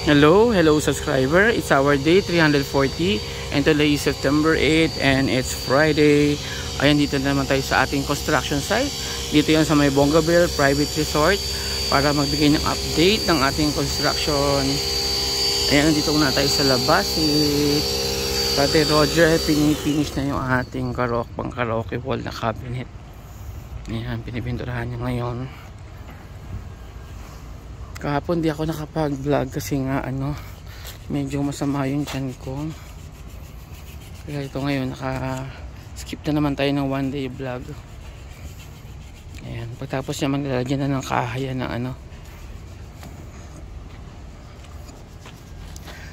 Hello subscriber. It's our day 340 and today is September 8 and it's Friday. Ayan, dito naman tayo sa ating construction site. Dito yan sa may Bongabel Private Resort para magbigay ng update ng ating construction. Ayan, nandito na tayo sa labas. Si Tate Roger, pinifinish na yung ating pang karaoke wall na cabinet. Ayan, pinipinturahan niya ngayon. Kahapon di ako nakapag-vlog kasi nga medyo masama yung tiyan ko. Kaya ito ngayon naka-skip na naman tayo ng one day vlog. Ayan, pagtapos niya maglalagyan na ng kahayan ng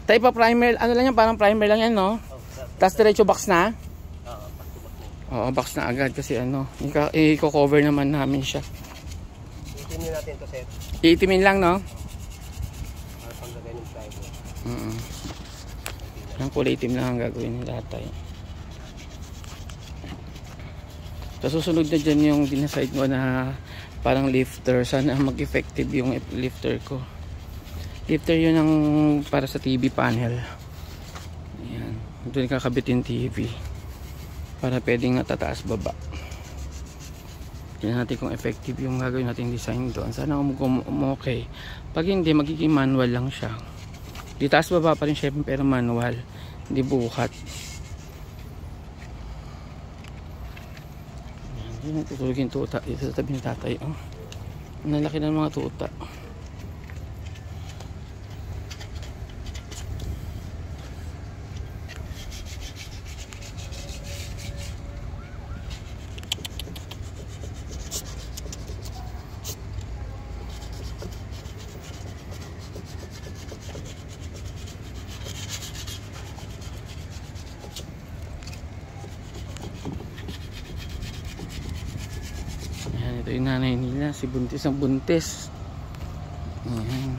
tayo pa primer, lang yan, parang primer lang yan, no? Tapos diretso box na? Oo, box na agad kasi i-cover naman namin siya. Iitimin natin to, sir. Iitimin lang, no? Para panggagay ng plywood. Ang kulay itim lang ang gagawin ni tatay. Sa susunod na dyan yung dinaside ko na parang lifter. Sana mag-effective yung lifter ko. Lifter yun ang para sa TV panel. Ayan. Doon kakabit yung TV. Para pwedeng natataas baba. Tignan natin kung effective yung gagawin natin design doon. Sana okay. Pag hindi, magiging manual lang siya. Di taas baba pa rin siya pero manual. Hindi bukat. Yan, tutulog yung tuta. Dito sa tabi ni tatay. Nalaki ng mga tuta. Ito yung nanay nila, si buntis ang buntis. Ayan.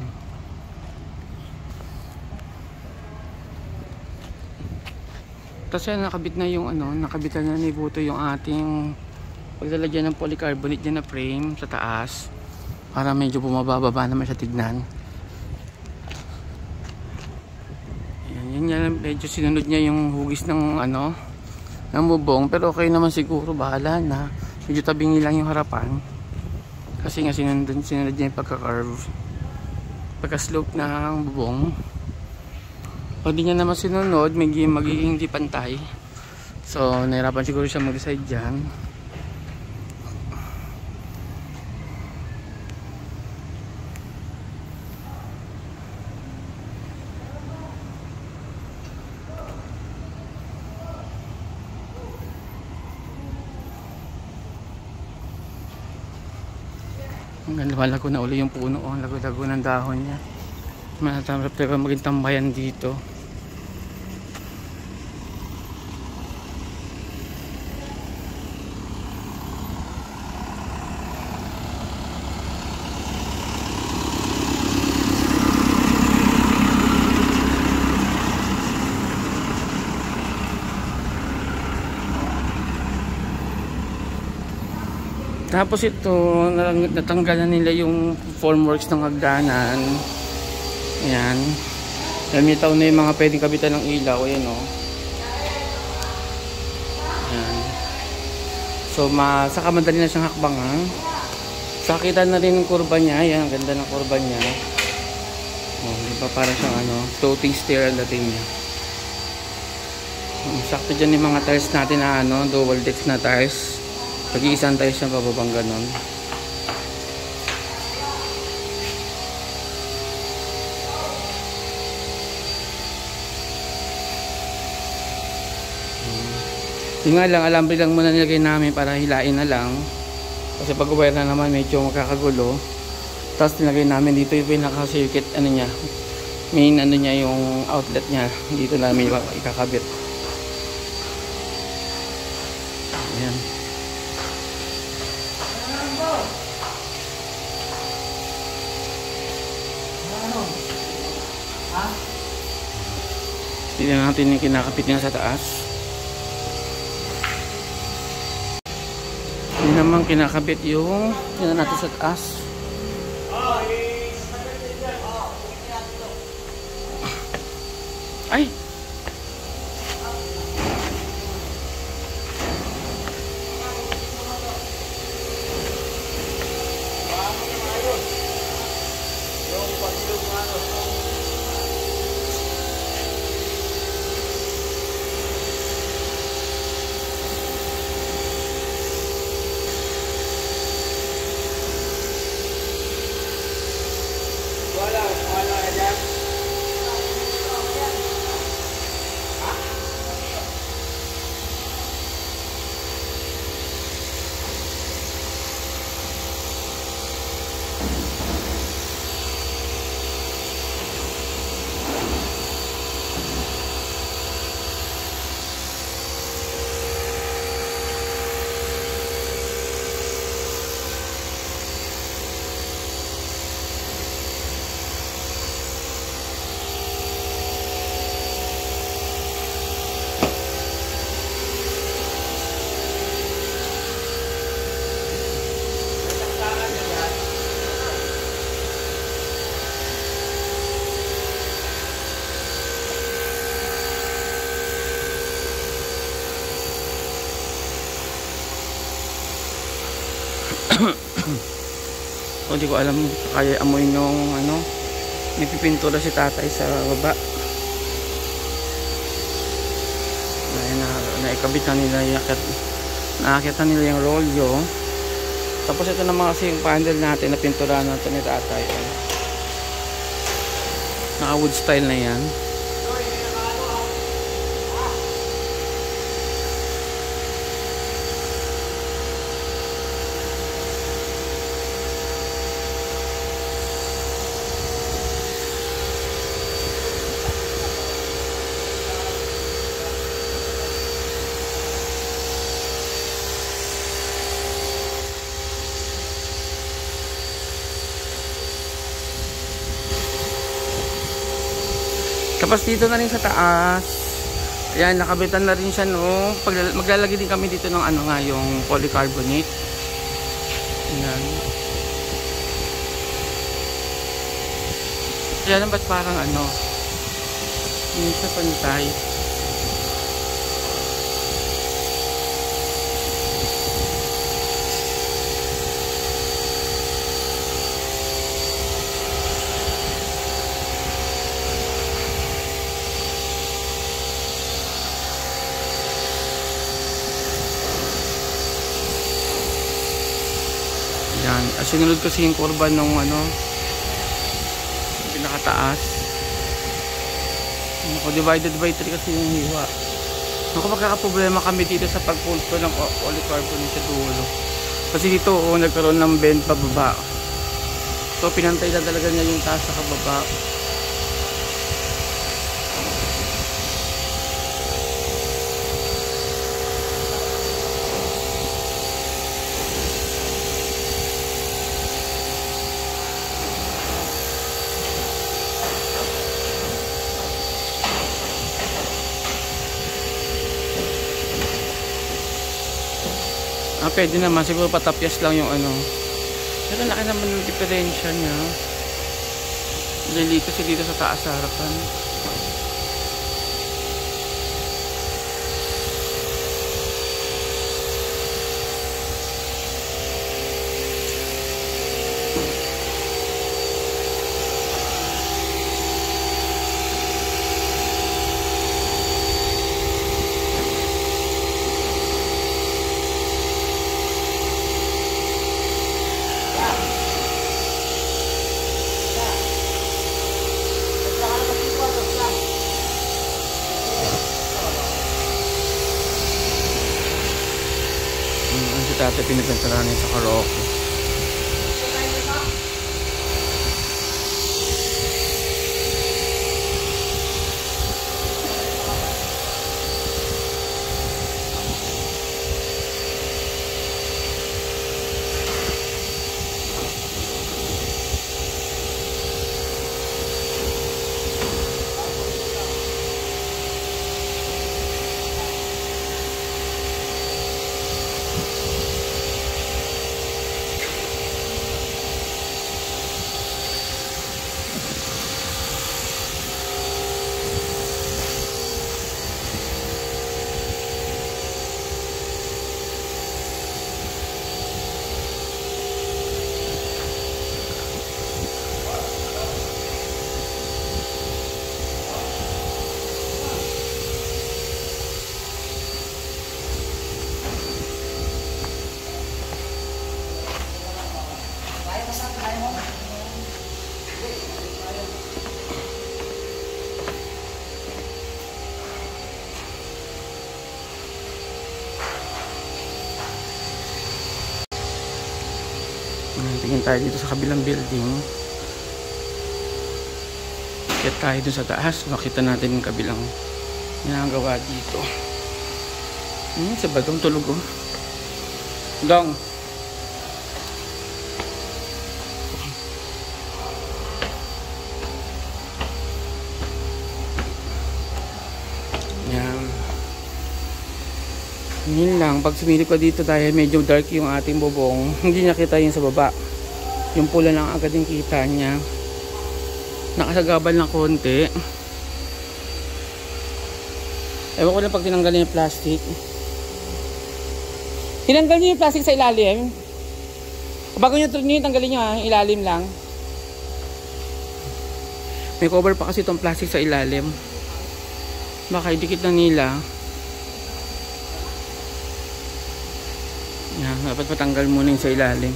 Tapos yan, nakabit na yung nakabitan na ni Buto yung ating paglalagyan ng polycarbonate dyan na frame sa taas para medyo bumababa naman siya tignan. Ayan, yun yan, medyo sinunod niya yung hugis ng ng bubong, pero okay naman siguro, bahala na. Medyo tabingi lang yung harapan kasi nga sinunod niya yung pagka-curve, pagka-slope ng bubong. Pag di niya naman sinunod, magiging di pantay, so nahirapan siguro siya mag-decide dyan. Lumalago na uli yung puno, lago-lago ng dahon niya. Manatamrap talaga maging tambayan dito. Tapos ito, natanggalan nila yung formworks ng hagdanan. Ayan. Namitaw na yung mga pwedeng kabitan ng ilaw. Ayan o. Ayan. So, saka madali na siyang hakbangan. Sakita na rin yung kurba niya. Ayan, ang ganda ng kurba niya. Diba parang siyang floating stair ang dating niya. Sakto dyan yung mga tiles natin na double decks na tiles. Pag-iisan tayo siya bababang ganon. Yung nga lang, alambre lang muna nilagay namin para hilain na lang. Kasi pag wire na naman medyo magkakagulo. Tapos nilagay namin dito yung pinaka-circuit niya. Main niya yung outlet niya. Dito namin ikakabit. Ayan. Tignan natin yung kinakapit niya sa taas. Hindi naman kinakabit yung tignan natin sa taas. Ay! So, di ko alam kaya amoy nung ano, may pipintura si tatay sa baba. Naikabit na nila, nakakita nila yung rolyo. Tapos ito naman kasi yung panel natin na pintura natin ni tatay. Naka wood style na yan. Tapos dito na rin sa taas, ayan, nakabitan na rin siya, no. Maglalagay din kami dito ng ano nga, yung polycarbonate. Ayan. Ayan, ba't parang ano, hindi siya pantay. Yan, sinunod kasi yung kurba nung ano, pinakataas. Ako, divided by 3 kasi yung hiwa. Ako, magkakaproblema kami dito sa pagpulto ng polycarbonate sa dulo. Kasi dito, nagkaroon ng bend pababa. So, pinantay na talaga niya yung taas sa kababa. Pwede naman, siguro patapyas lang yung ano. Pero laki naman ng diferensya niya. Dali kasi dito sa taas sa harapan. Dati pinipinturahan niya sa karaoke. Tingin tayo dito sa kabilang building. Kaya tayo dun sa taas, makita natin yung kabilang ginagawa dito. Sa bagong tulog oh. Dong. Yan. Yun lang, pag sumilip ka dito dahil medyo dark yung ating bubong, hindi niya kita yung sa baba. Yung pula lang agad yung kita niya. Nakasagabal ng konti. Ewan ko lang pag tinanggal niya yung plastic. Tinanggal niyo yung plastic sa ilalim. Bago niyo tanggalin niyo ha, ilalim lang. May cover pa kasi itong plastic sa ilalim. Baka idikit na nila. Yan, dapat patanggal muna yung sa ilalim.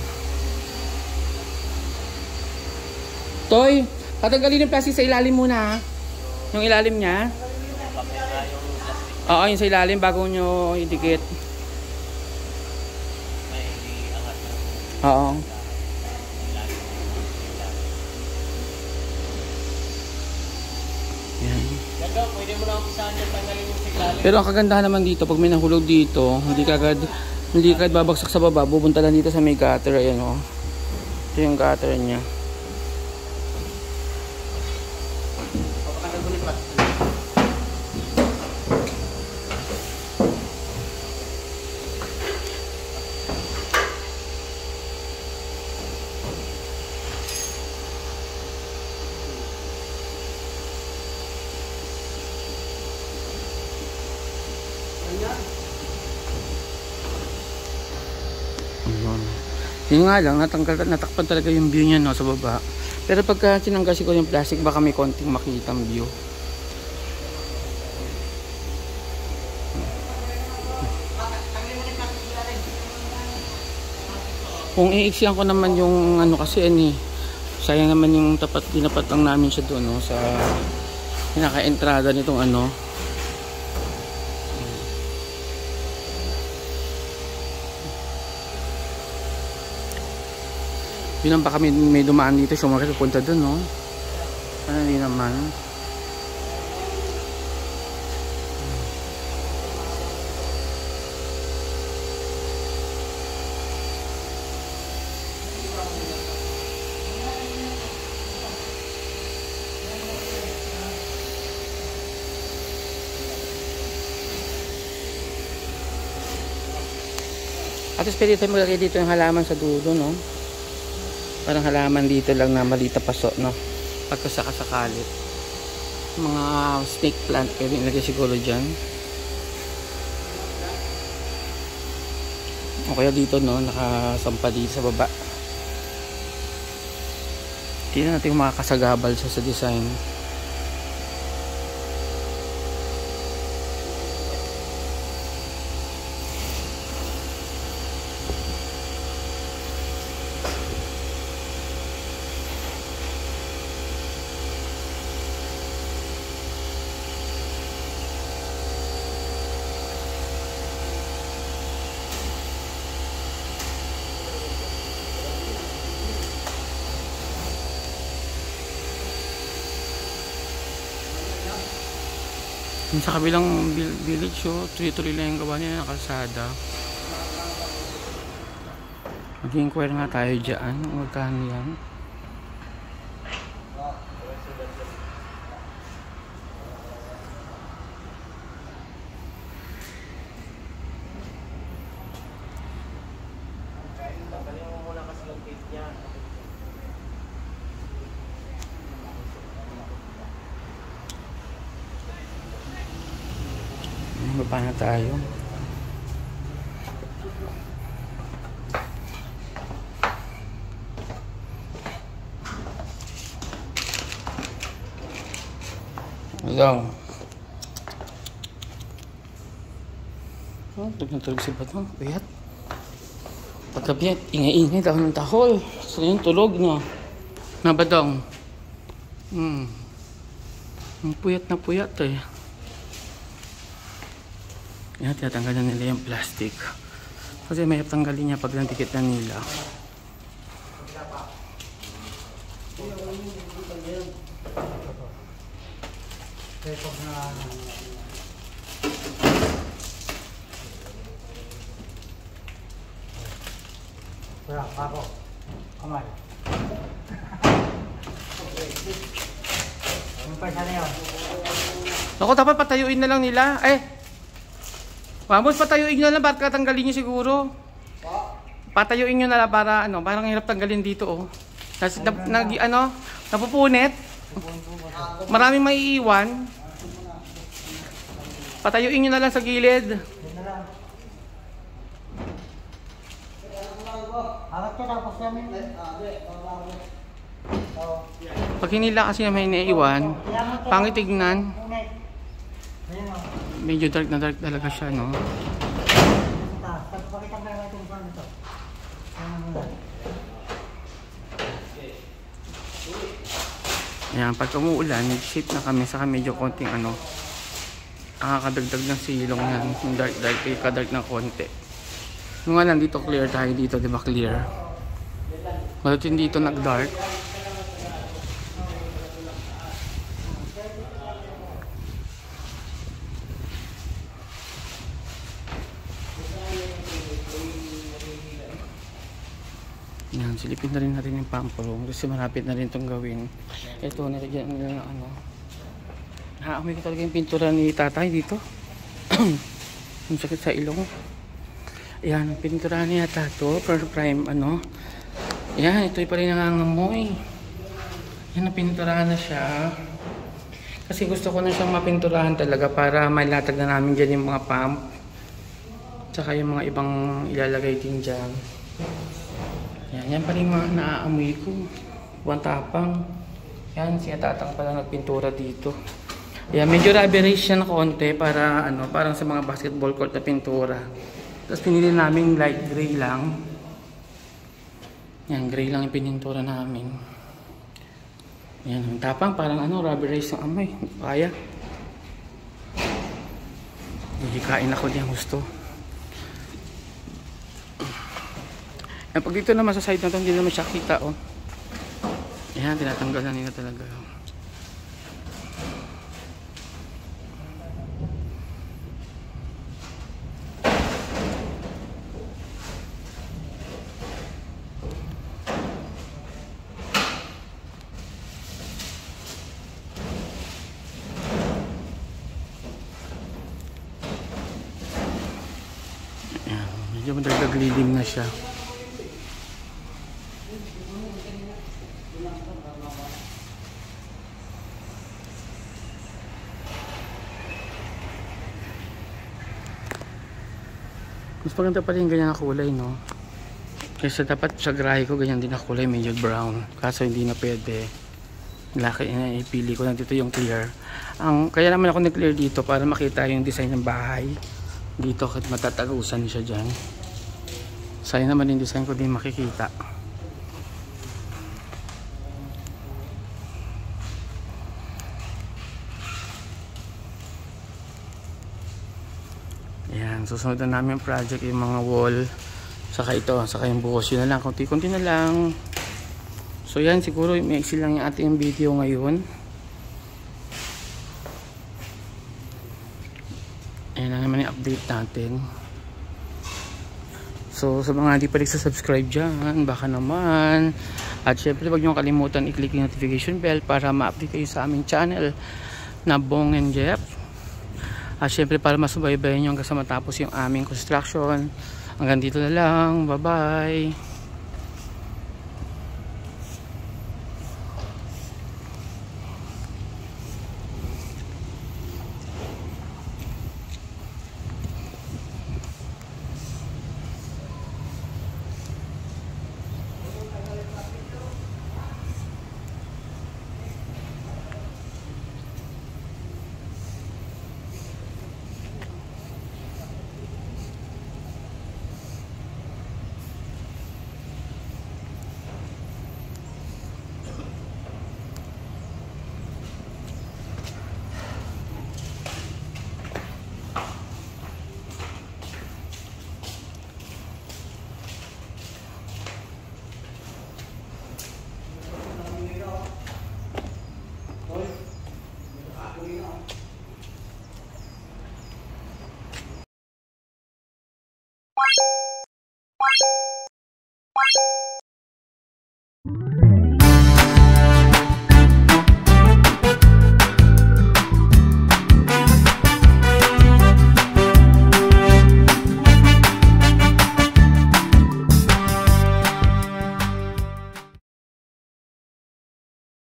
Toy, tatanggalin yung plastic sa ilalim muna ha. Yung ilalim niya. Oo, yung sa ilalim bago nyo idikit. Oo. Yan. Pwede mo na umpisahan yung tanggalin yung siglalim. Pero ang kagandahan naman dito, pag may nahulog dito, hindi kagad babagsak sa baba, pupunta lang dito sa may gutter. Ayan o. Ito yung gutter niya. Yun nga lang, natakpan talaga yung view niya no, sa baba. Pero pagka tinanggal ko yung plastic, baka may konting makitang view. Kung iiksiyan ko naman yung ano kasi sayang naman yung tinapat lang namin siya doon no, sa pinaka-entrada nitong ano. Yun lang baka may dumaan dito siya pupunta dun no. Ano hindi naman. At least pwede tayo maglagay dito yung halaman sa dulo no. Parang halaman dito lang na malita paso no. Pagkasakasakali. Mga snake plant pwede ilagay siguro dyan. O kaya dito no, nakasampa dito sa baba. Tingnan natin kung makakasagabal siya sa design. Sa kabilang village tuloy-tuloy lang yung gawa nila ng kalsada. Mag-inquire nga tayo dyan magkano yan. Baba na tayo. Ayan. Tulog na tulog si Batang. Bayat. Gabi at ingay-ingay daw ng tahol. So yun, tulog na. Nabadong. Puyat na puyat eh. Yan, tinatanggalan nila yung plastic. Kasi may tanggalin niya pag nandikit na nila. Wala, ako. Kamay. Anong pa sana yun? Naku, dapat patayuin na lang nila. Vamos, patayuin nyo na lang. Bakit tanggalin nyo siguro? Patayuin nyo na lang para ano, parang hirap tanggalin dito oh. Kasi napupunit. Maraming maiiwan. Patayuin nyo na lang sa gilid. Pag hinila kasi na may naiiwan, pangit tignan. Medyo dark na dark talaga siya, no? Ayan, pag umuulan, nag-shape na kami, saka medyo konting nakakadagdag ng silong yan. Yung dark, ka-dark na konti. Yung nga lang, dito clear tayo dito, diba clear? Bakit hindi dito nag-dark? Yan, silipin na rin natin yung pampulong kasi malapit na rin itong gawin. Ito, nilagyan nila ng naamoy ko talaga yung pintura ni tatay dito. Yung sakit sa ilong. Ayan, pintura niya tato for prime Ayan, ito pa rin nangangamoy. Yan, napinturahan na siya. Kasi gusto ko na siyang mapinturahan talaga para mailatag na namin dyan yung mga pump. Tsaka yung mga ibang ilalagay din dyan. Yan pa rin mga naaamoy ko. Buwan tapang. Yan, siya tatang pala nagpintura dito. Yan, medyo rubberized siya na konti para parang sa mga basketball court na pintura. Tapos pinili namin light gray lang. Yan, gray lang yung pinintura namin. Yan, ang tapang parang rubberized ang amoy. Kaya. Hihikain ako diyan gusto. Pag dito naman sa side na ito, hindi naman siya kita oh. Ayan, tinatanggalan nila talaga. Ayan, medyo madagdag lilim na siya. Mas maganda pa rin ganyan na kulay, no? Kasi dapat sa grahe ko ganyan din na kulay, medyo brown. Kaso hindi na pwede. Laki na ipili ko na dito yung clear. Kaya naman ako nag-clear dito para makita yung design ng bahay. Dito kahit matatagusan siya dyan. Sayang naman yung design ko din makikita. Ayan, susunod na namin yung project, yung mga wall, saka ito, saka yung buhos, yun na lang, konti-konti na lang. So yan, siguro may exil lang yung ating video ngayon. Ayan na naman yung update natin. So sa mga hindi pa rin subscribe dyan, baka naman. At syempre wag nyo kalimutan i-click yung notification bell para ma-update kayo sa aming channel na Bong and Jeff. At syempre para masubaybayan nyo hanggang sa matapos yung aming construction. Hanggang dito na lang. Bye bye.